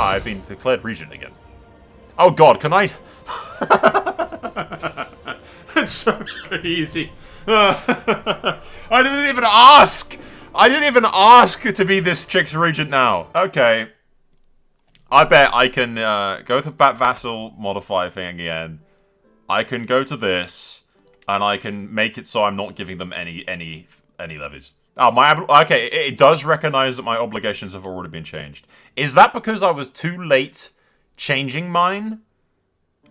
I've been declared regent again. Oh god, can I... It's so easy. I didn't even ask! I didn't even ask to be this chick's regent now. Okay. I bet I can go to that vassal modify thing again. I can go to this, and I can make it so I'm not giving them any levies. Oh, okay, it does recognize that my obligations have already been changed. Is that because I was too late changing mine?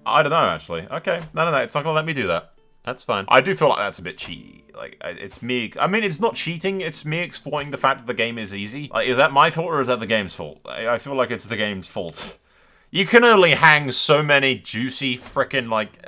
I don't know, actually. Okay, no, it's not gonna let me do that. That's fine. I do feel like that's a bit cheaty. Like, it's me... I mean, it's not cheating, it's me exploiting the fact that the game is easy. Like, is that my fault or is that the game's fault? I feel like it's the game's fault. You can only hang so many juicy frickin' like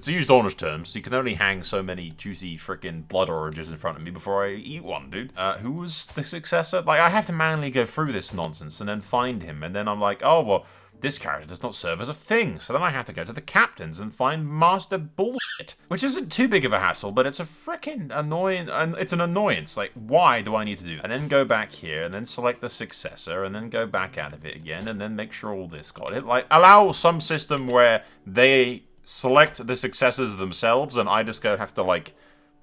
to use Dornish terms, you can only hang so many juicy frickin' blood oranges in front of me before I eat one, dude. Who was the successor? Like, I have to manually go through this nonsense and then find him, and then I'm like, oh, well, this character does not serve as a thing, so then I have to go to the captains and find master bullshit, which isn't too big of a hassle, but it's a frickin' annoying, and it's an annoyance. Like, why do I need to do that? And then go back here, and then select the successor, and then go back out of it again, and then make sure all this got it. Like, allow some system where they select the successors themselves, and I just go have to, like,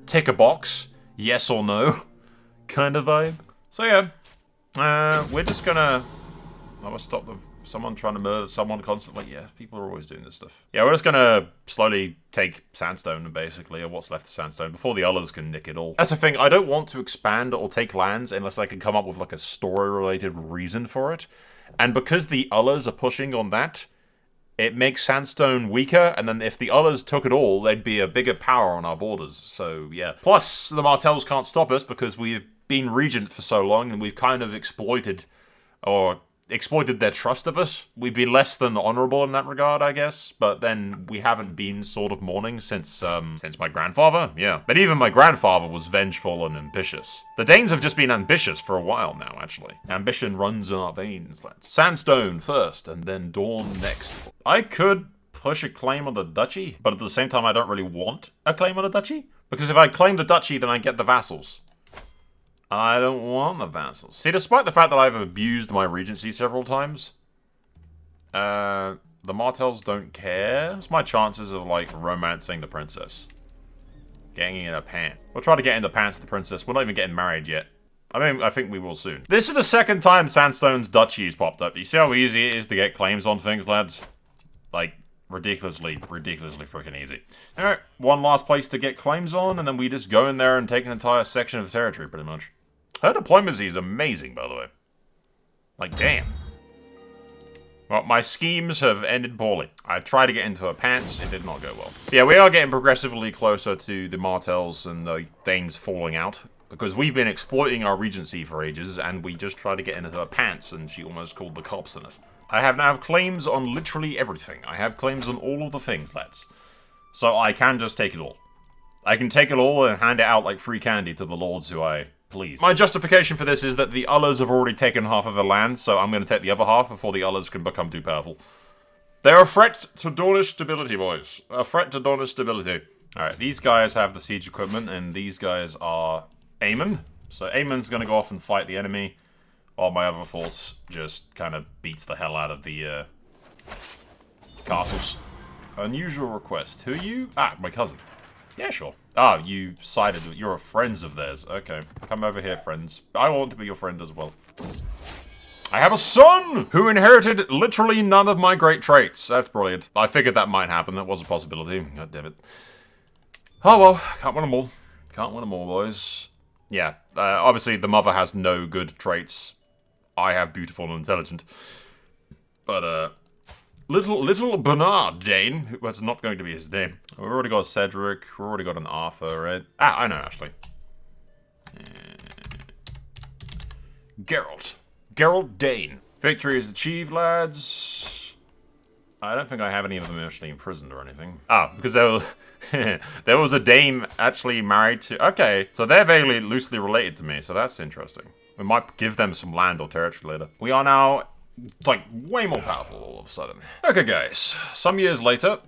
tick a box, yes or no, kind of vibe. So yeah, we're just gonna... I will stop the... Someone trying to murder someone constantly. Yeah, people are always doing this stuff. Yeah, we're just gonna slowly take sandstone, basically, or what's left of sandstone, before the others can nick it all. That's the thing, I don't want to expand or take lands unless I can come up with, like, a story-related reason for it. And because the others are pushing on that, it makes sandstone weaker, and then if the others took it all, they'd be a bigger power on our borders. So, yeah. Plus, the Martells can't stop us because we've been regent for so long, and we've kind of exploited their trust of us. We've been less than honorable in that regard, I guess. But then we haven't been sort of mourning since my grandfather. Yeah. But even my grandfather was vengeful and ambitious. The Danes have just been ambitious for a while now, actually. Ambition runs in our veins, lads. Sandstone first, and then Dawn next. I could push a claim on the duchy, but at the same time, I don't really want a claim on the duchy. Because if I claim the duchy, then I get the vassals. I don't want the vassals. See, despite the fact that I've abused my regency several times, the Martells don't care. What's my chances of, like, romancing the princess? Getting in a pants. We'll try to get in the pants of the princess. We're not even getting married yet. I mean, I think we will soon. This is the second time Sandstone's duchy's popped up. You see how easy it is to get claims on things, lads? Like, ridiculously freaking easy. Alright, one last place to get claims on, and then we just go in there and take an entire section of territory, pretty much. Her diplomacy is amazing, by the way. Like, damn. Well, my schemes have ended poorly. I tried to get into her pants, it did not go well. Yeah, we are getting progressively closer to the Martells and the Danes falling out, because we've been exploiting our regency for ages, and we just tried to get into her pants, and she almost called the cops on it. I have now claims on literally everything. I have claims on all of the things, lads. So I can just take it all. I can take it all and hand it out like free candy to the lords who I please. My justification for this is that the others have already taken half of the land, so I'm going to take the other half before the others can become too powerful. They're a threat to Dornish stability, boys. A threat to Dornish stability. Alright, these guys have the siege equipment, and these guys are Aemon. So Aemon's going to go off and fight the enemy, while my other force just kind of beats the hell out of the castles. Unusual request. Who are you? Ah, my cousin. Yeah, sure. Ah, you sided with... You're friends of theirs. Okay. Come over here, friends. I want to be your friend as well. I have a son who inherited literally none of my great traits. That's brilliant. I figured that might happen. That was a possibility. God damn it. Oh, well. Can't win them all. Can't win them all, boys. Yeah. Obviously, the mother has no good traits. I have beautiful and intelligent. But, Little Bernard Dayne, that's not going to be his name. We've already got Cedric, we've already got an Arthur, right? Ah, I know, actually. Geralt Dayne. Victory is achieved, lads. I don't think I have any of them actually imprisoned or anything. Ah, because there was a dame actually married to... Okay, so they're very loosely related to me, so that's interesting. We might give them some land or territory later. We are now... like, way more powerful all of a sudden. Okay, guys. Some years later,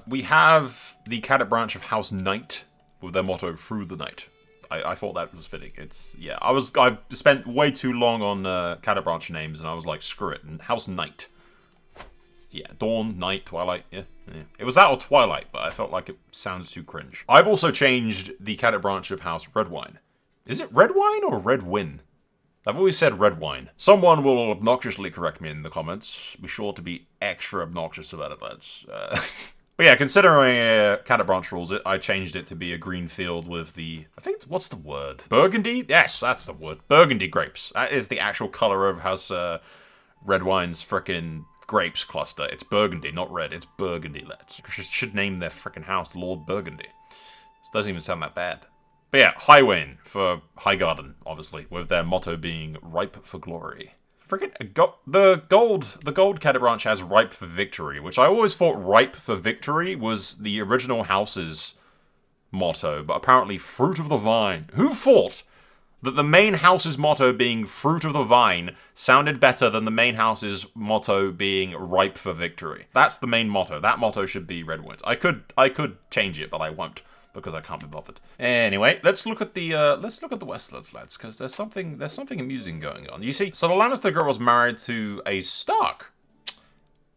we have the Cadet Branch of House Knight with their motto, Through the Night. I thought that was fitting. It's, yeah, I spent way too long on Cadet Branch names, and I was like, screw it. And House Knight. Yeah, Dawn, Night, Twilight, yeah. It was that or Twilight, but I felt like it sounds too cringe. I've also changed the Cadet Branch of House Redwine. Is it Redwine or Redwyn? I've always said Redwine. Someone will obnoxiously correct me in the comments. Be sure to be extra obnoxious about it, lads. But yeah, considering Cadet Branch rules it, I changed it to be a green field with the, I think, what's the word? Burgundy? Yes, that's the word. Burgundy grapes. That is the actual color of House Redwine's frickin' grapes cluster. It's burgundy, not red. It's burgundy, lads. Should name their frickin' house Lord Burgundy. This doesn't even sound that bad. But yeah, Highwayn for Highgarden, obviously, with their motto being ripe for glory. Frickin' the gold Cadet Branch has ripe for victory, which I always thought ripe for victory was the original house's motto, but apparently fruit of the vine. Who thought that the main house's motto being fruit of the vine sounded better than the main house's motto being ripe for victory? That's the main motto. That motto should be Redwoods. I could change it, but I won't, because I can't be bothered. Anyway, let's look at the Westerlands, lads, because there's something amusing going on. You see, so the Lannister girl was married to a Stark,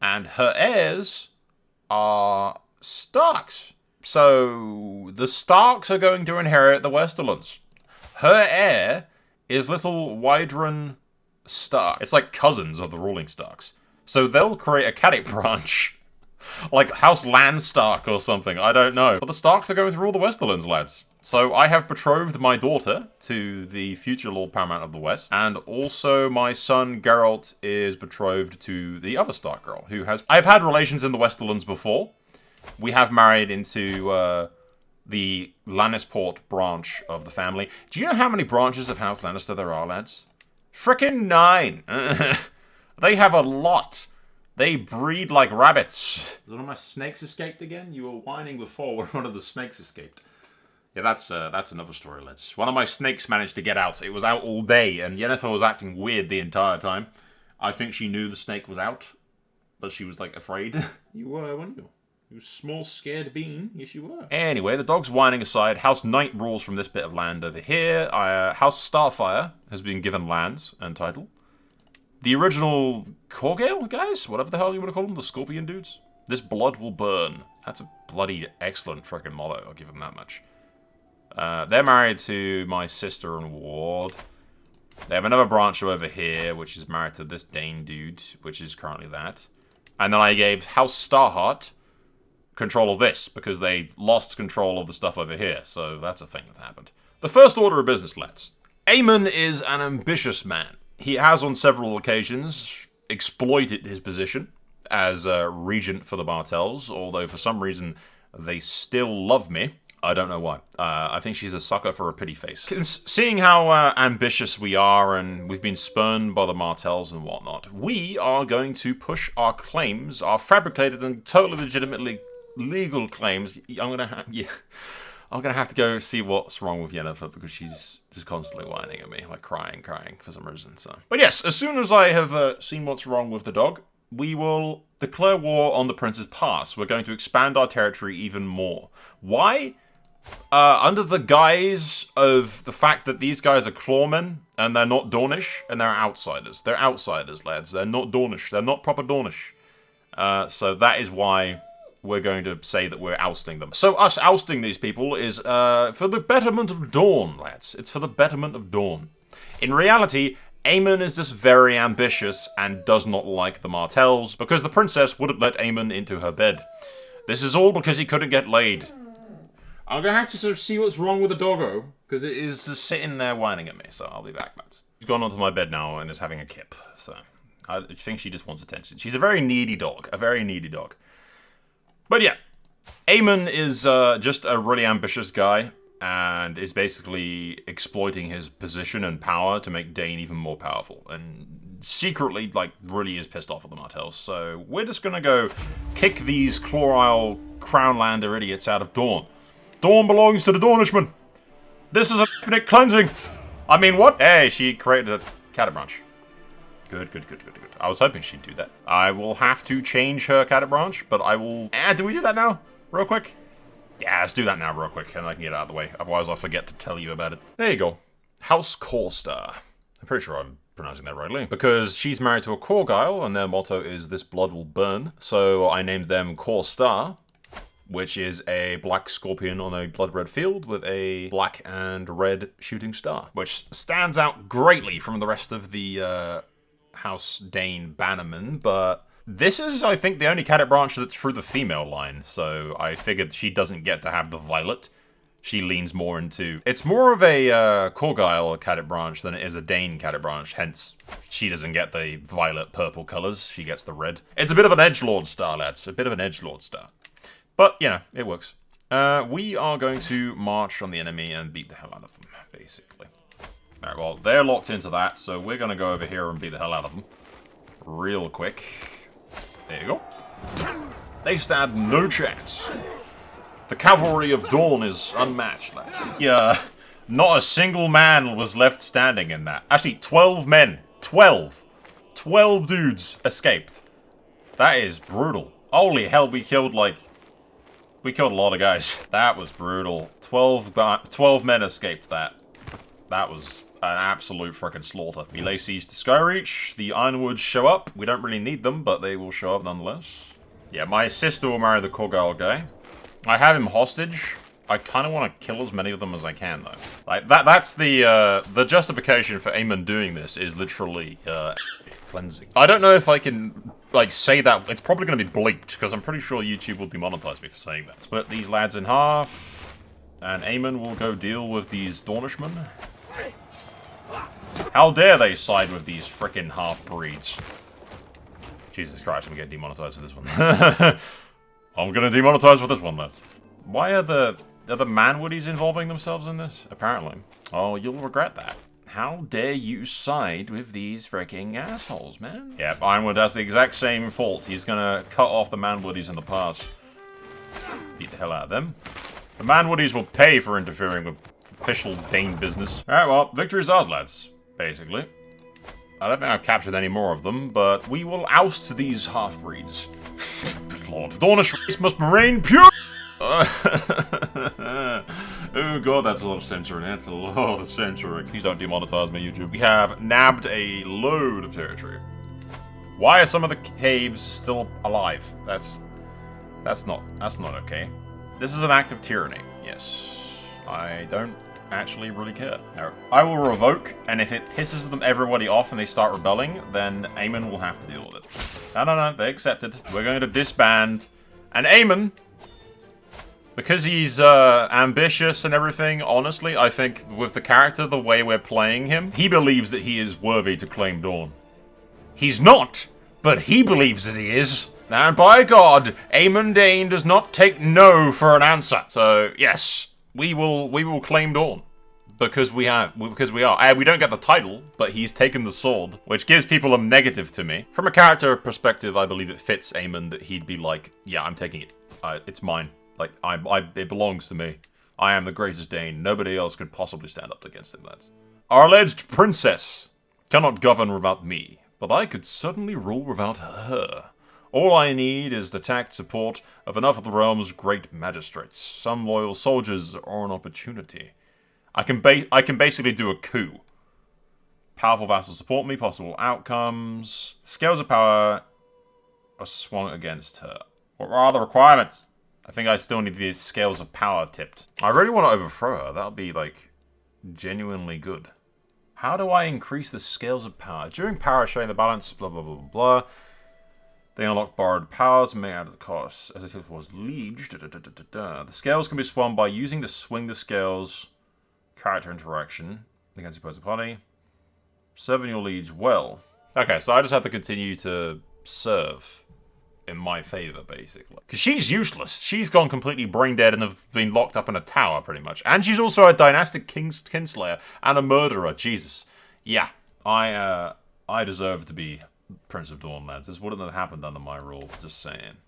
and her heirs are Starks. So the Starks are going to inherit the Westerlands. Her heir is little Wydron Stark. It's like cousins of the ruling Starks. So they'll create a Cadet Branch. Like House Landstark or something, I don't know. But the Starks are going to rule the Westerlands, lads. So I have betrothed my daughter to the future Lord Paramount of the West. And also my son Geralt is betrothed to the other Stark girl, who has... I've had relations in the Westerlands before. We have married into the Lannisport branch of the family. Do you know how many branches of House Lannister there are, lads? Frickin' 9! They have a lot. They breed like rabbits. One of my snakes escaped again? You were whining before when one of the snakes escaped. Yeah, that's another story, lads. One of my snakes managed to get out. It was out all day, and Yennefer was acting weird the entire time. I think she knew the snake was out, but she was, like, afraid. You were, weren't you? You small, scared bean. Yes, you were. Anyway, the dog's whining aside. House Knight rules from this bit of land over here. House Starfire has been given lands and title. The original Corgale guys? Whatever the hell you want to call them. The Scorpion dudes. This blood will burn. That's a bloody excellent freaking motto. I'll give them that much. They're married to my sister and ward. They have another branch over here, which is married to this Dayne dude, which is currently that. And then I gave House Starheart control of this, because they lost control of the stuff over here. So that's a thing that happened. The first order of business, lads. Aemon is an ambitious man. He has on several occasions exploited his position as Regent for the Martells, although for some reason they still love me. I don't know why. I think she's a sucker for a pretty face. Seeing how ambitious we are and we've been spurned by the Martells and whatnot, we are going to push our claims, our fabricated and totally legitimately legal claims. I'm gonna have to go see what's wrong with Yennefer, because she's just constantly whining at me, like crying for some reason. So, but yes, as soon as I have seen what's wrong with the dog, we will declare war on the Prince's Pass. We're going to expand our territory even more. Why? Under the guise of the fact that these guys are clawmen and they're not Dornish and they're outsiders. They're outsiders, lads. They're not Dornish. They're not proper Dornish. So that is why we're going to say that we're ousting them. So us ousting these people is for the betterment of Dawn, lads. It's for the betterment of Dawn. In reality, Aemon is just very ambitious and does not like the Martells, because the princess wouldn't let Aemon into her bed. This is all because he couldn't get laid. I'm going to have to sort of see what's wrong with the doggo, because it is just sitting there whining at me, so I'll be back, lads. She's gone onto my bed now and is having a kip, so I think she just wants attention. She's a very needy dog, But yeah, Aemon is just a really ambitious guy, and is basically exploiting his position and power to make Dayne even more powerful, and secretly, like, really is pissed off at the Martells. So we're just gonna go kick these Chlorile Crownlander idiots out of Dawn. Dawn belongs to the Dornishmen. This is a ethnic cleansing. I mean, what? Hey, she created a Cadet Branch. Good. I was hoping she'd do that. I will have to change her Cadet Branch, but I will... do we do that now? Real quick? Yeah, let's do that now real quick, and I can get it out of the way. Otherwise, I'll forget to tell you about it. There you go. House Qorstar. I'm pretty sure I'm pronouncing that rightly. Because she's married to a Korgile, and their motto is, "This blood will burn." So I named them Qorstar, which is a black scorpion on a blood-red field with a black and red shooting star, which stands out greatly from the rest of the House Dayne bannermen, but this is, I think, the only cadet branch that's through the female line, so I figured she doesn't get to have the violet. She leans more into... It's more of a Korgile cadet branch than it is a Dayne cadet branch, hence she doesn't get the violet-purple colours, she gets the red. It's a bit of an edgelord star, lads, a bit of an edgelord star. But, you know, it works. We are going to march on the enemy and beat the hell out of them, basically. Alright, well, they're locked into that, so we're going to go over here and beat the hell out of them. Real quick. There you go. They stand no chance. The cavalry of Dorne is unmatched, lads. Yeah, not a single man was left standing in that. Actually, 12 men. 12. 12 dudes escaped. That is brutal. Holy hell, we killed a lot of guys. That was brutal. 12 men escaped that. That was an absolute freaking slaughter. We lay siege to Skyreach. The Ironwoods show up. We don't really need them, but they will show up nonetheless. Yeah, my sister will marry the Korgile guy. I have him hostage. I kind of want to kill as many of them as I can, though. Like, that's the justification for Aemon doing this is literally, cleansing. I don't know if I can, like, say that. It's probably going to be bleeped, because I'm pretty sure YouTube will demonetize me for saying that. Split these lads in half, and Aemon will go deal with these Dornishmen. How dare they side with these frickin' half-breeds? Jesus Christ, I'm gonna get demonetized for this one. I'm gonna demonetize for this one, lads. Why are the Manwoodies involving themselves in this? Apparently. Oh, you'll regret that. How dare you side with these freaking assholes, man? Yeah, Ironwood has the exact same fault. He's gonna cut off the Manwoodies in the past. Beat the hell out of them. The Manwoodies will pay for interfering with official Dayne business. Alright, well, victory is ours, lads. Basically. I don't think I've captured any more of them, but we will oust these half-breeds. Good lord. Dornish race must remain pure! Oh god, that's a lot of censoring. That's a lot of censoring. Please don't demonetize me, YouTube. We have nabbed a load of territory. Why are some of the caves still alive? That's not okay. This is an act of tyranny. Yes. I don't actually really care. No. I will revoke, and if it pisses them everybody off and they start rebelling, then Aemon will have to deal with it. No, they accepted. We're going to disband. And Aemon, because he's ambitious and everything, honestly, I think with the character, the way we're playing him, he believes that he is worthy to claim Dorne. He's not, but he believes that he is. And by God, Aemon Dayne does not take no for an answer. So, yes. We will claim Dorne because we are. We don't get the title, but he's taken the sword, which gives people a negative to me. From a character perspective, I believe it fits Aemon that he'd be like, yeah, I'm taking it. It's mine. Like it belongs to me. I am the greatest Dayne. Nobody else could possibly stand up against him, lads. Our alleged princess cannot govern without me, but I could certainly rule without her. All I need is the tact support of enough of the realm's great magistrates, some loyal soldiers, or an opportunity. I can basically do a coup. Powerful vassals support me, possible outcomes. Scales of power are swung against her. What are the requirements? I think I still need the scales of power tipped. I really want to overthrow her. That would be, like, genuinely good. How do I increase the scales of power? During power showing the balance, blah, blah, blah, blah, blah. They unlock borrowed powers, may add to the cost. As it was liege. The scales can be swung by using the swing the scales character interaction against the opposing party. Serving your liege well. Okay, so I just have to continue to serve in my favor, basically. Because she's useless. She's gone completely brain dead and have been locked up in a tower, pretty much. And she's also a dynastic kinslayer and a murderer. Jesus. Yeah, I deserve to be Prince of Dorne, lads. This wouldn't have happened under my rule. Just saying.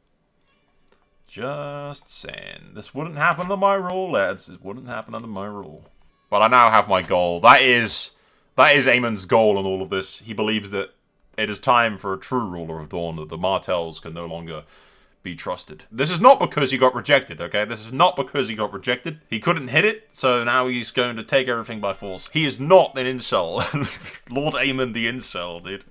Just saying. This wouldn't happen under my rule, lads. It wouldn't happen under my rule. But I now have my goal. That is Aemon's goal in all of this. He believes that it is time for a true ruler of Dorne, that the Martells can no longer be trusted. This is not because he got rejected, okay? This is not because he got rejected. He couldn't hit it, so now he's going to take everything by force. He is not an incel. Lord Aemon the incel, dude.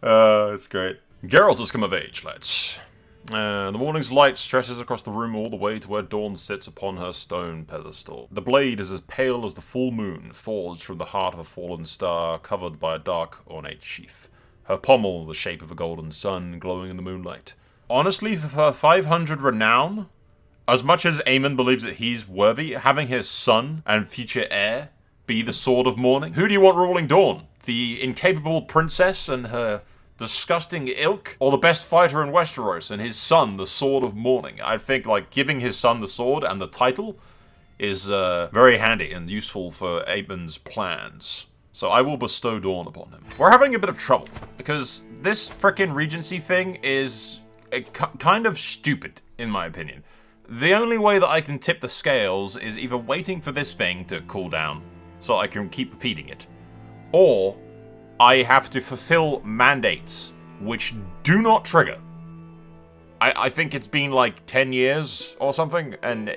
It's great. Geralt has come of age, lads. The morning's light stretches across the room all the way to where Dawn sits upon her stone pedestal. The blade is as pale as the full moon, forged from the heart of a fallen star, covered by a dark, ornate sheath. Her pommel, the shape of a golden sun, glowing in the moonlight. Honestly, for 500 renown, as much as Aemon believes that he's worthy, having his son and future heir be the Sword of Morning, who do you want ruling Dawn? The incapable princess and her disgusting ilk, or the best fighter in Westeros and his son, the Sword of Morning? I think, like, giving his son the sword and the title is very handy and useful for Aemon's plans. So I will bestow Dawn upon him. We're having a bit of trouble, because this frickin' regency thing is kind of stupid, in my opinion. The only way that I can tip the scales is either waiting for this thing to cool down, so I can keep repeating it, or I have to fulfill mandates which do not trigger. I think it's been like 10 years or something, and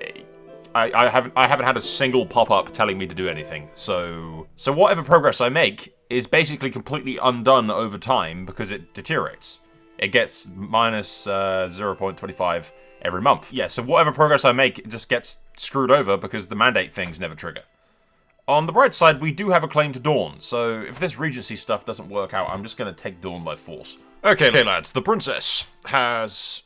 I haven't had a single pop-up telling me to do anything. So whatever progress I make is basically completely undone over time because it deteriorates. It gets minus 0.25 every month. Yeah, so whatever progress I make just gets screwed over because the mandate things never trigger. On the bright side, we do have a claim to Dawn, so if this Regency stuff doesn't work out, I'm just going to take Dawn by force. Okay, lads, the princess has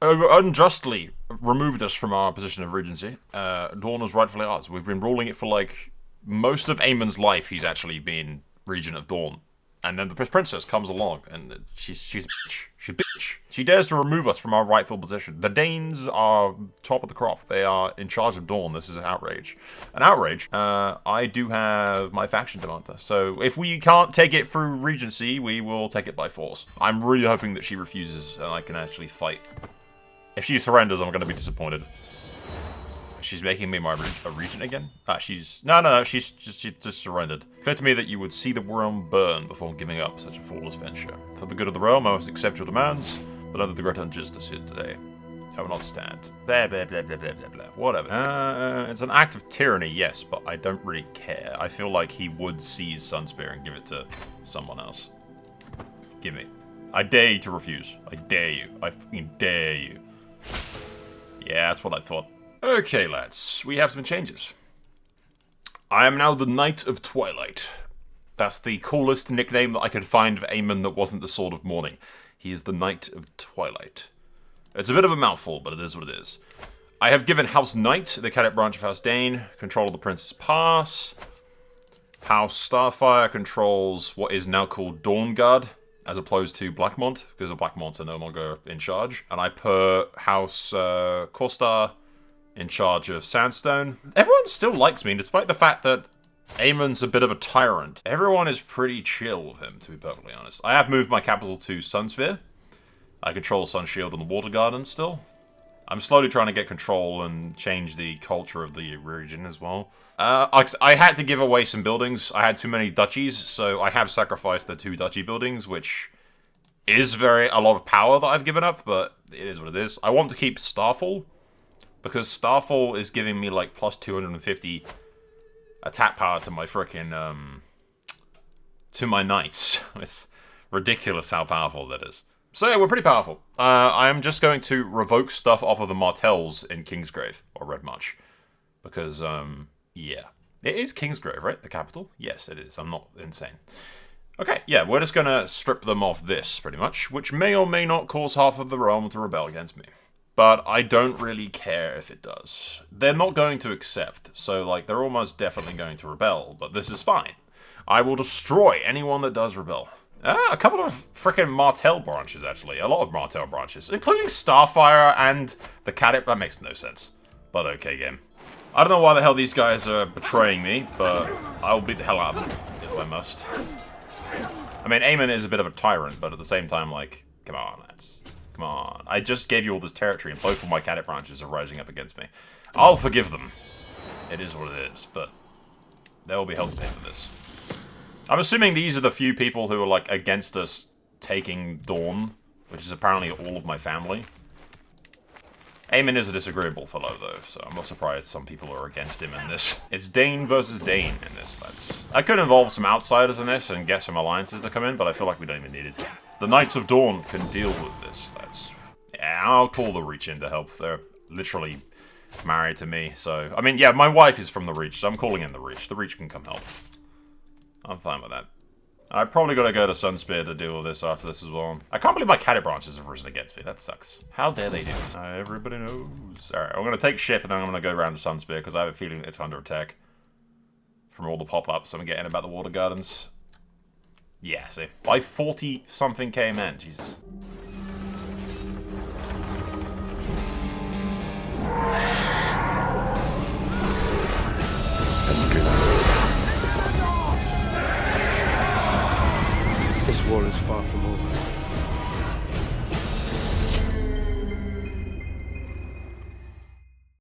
unjustly removed us from our position of Regency. Dawn is rightfully ours. We've been ruling it for, like, most of Aemon's life. He's actually been Regent of Dawn. And then the princess comes along, and she's a bitch. She's a bitch. She dares to remove us from our rightful position. The Daynes are top of the crop. They are in charge of Dawn. This is an outrage. An outrage. I do have my faction demand this. So if we can't take it through Regency, we will take it by force. I'm really hoping that she refuses, and I can actually fight. If she surrenders, I'm going to be disappointed. She's making me a regent again? No, she's just surrendered. Clear to me that you would see the realm burn before giving up such a foolish venture. For the good of the realm, I must accept your demands, but under the great injustice here today, I will not stand. Blah, blah, blah, blah, blah, blah, blah. Whatever. It's an act of tyranny, yes, but I don't really care. I feel like he would seize Sunspear and give it to someone else. Give me. I dare you to refuse. I dare you. I fucking dare you. Yeah, that's what I thought. Okay, lads, we have some changes. I am now the Knight of Twilight. That's the coolest nickname that I could find of Aemon that wasn't the Sword of Morning. He is the Knight of Twilight. It's a bit of a mouthful, but it is what it is. I have given House Knight, the Cadet Branch of House Dayne, control of the Prince's Pass. House Starfire controls what is now called Dawnguard, as opposed to Blackmont, because the Blackmonts are no longer in charge. And I put House Qorstar in charge of Sandstone. Everyone still likes me, despite the fact that Aemon's a bit of a tyrant. Everyone is pretty chill with him, to be perfectly honest. I have moved my capital to Sunsphere. I control Sunshield and the Water Garden still. I'm slowly trying to get control and change the culture of the region as well. I had to give away some buildings. I had too many duchies, so I have sacrificed the 2 duchy buildings, which is a lot of power that I've given up, but it is what it is. I want to keep Starfall, because Starfall is giving me, like, plus 250 attack power to my frickin', to my knights. It's ridiculous how powerful that is. So yeah, we're pretty powerful. I'm just going to revoke stuff off of the Martells in Kingsgrave, or Red March. Because, yeah. It is Kingsgrave, right? The capital? Yes, it is. I'm not insane. Okay, yeah, we're just gonna strip them off this, pretty much, which may or may not cause half of the realm to rebel against me. But I don't really care if it does. They're not going to accept, so, like, they're almost definitely going to rebel, but this is fine. I will destroy anyone that does rebel. A couple of frickin' Martell branches, actually. A lot of Martell branches, including Starfire and the Cadet. That makes no sense. But okay, game. I don't know why the hell these guys are betraying me, but I'll beat the hell out of them, if I must. I mean, Aemon is a bit of a tyrant, but at the same time, like, come on, lads. Come on. I just gave you all this territory, and both of my Cadet branches are rising up against me. I'll forgive them. It is what it is, but they will be held to pay for this. I'm assuming these are the few people who are, like, against us taking Dawn, which is apparently all of my family. Aemon is a disagreeable fellow, though, so I'm not surprised some people are against him in this. It's Dayne versus Dayne in this, lads. I could involve some outsiders in this and get some alliances to come in, but I feel like we don't even need it. The Knights of Dawn can deal with this, lads. Yeah, I'll call the Reach in to help. They're literally married to me, so... I mean, yeah, my wife is from the Reach, so I'm calling in the Reach. The Reach can come help. I'm fine with that. I probably gotta go to Sunspear to deal with this after this as well. I can't believe my Cadet Branches have risen against me. That sucks. How dare they do this? Everybody knows. Alright, I'm gonna take ship and then I'm gonna go around to Sunspear because I have a feeling it's under attack. From all the pop-ups I'm getting about the Water Gardens. Yeah, see. By 40-something K men. Jesus. This war is far from over.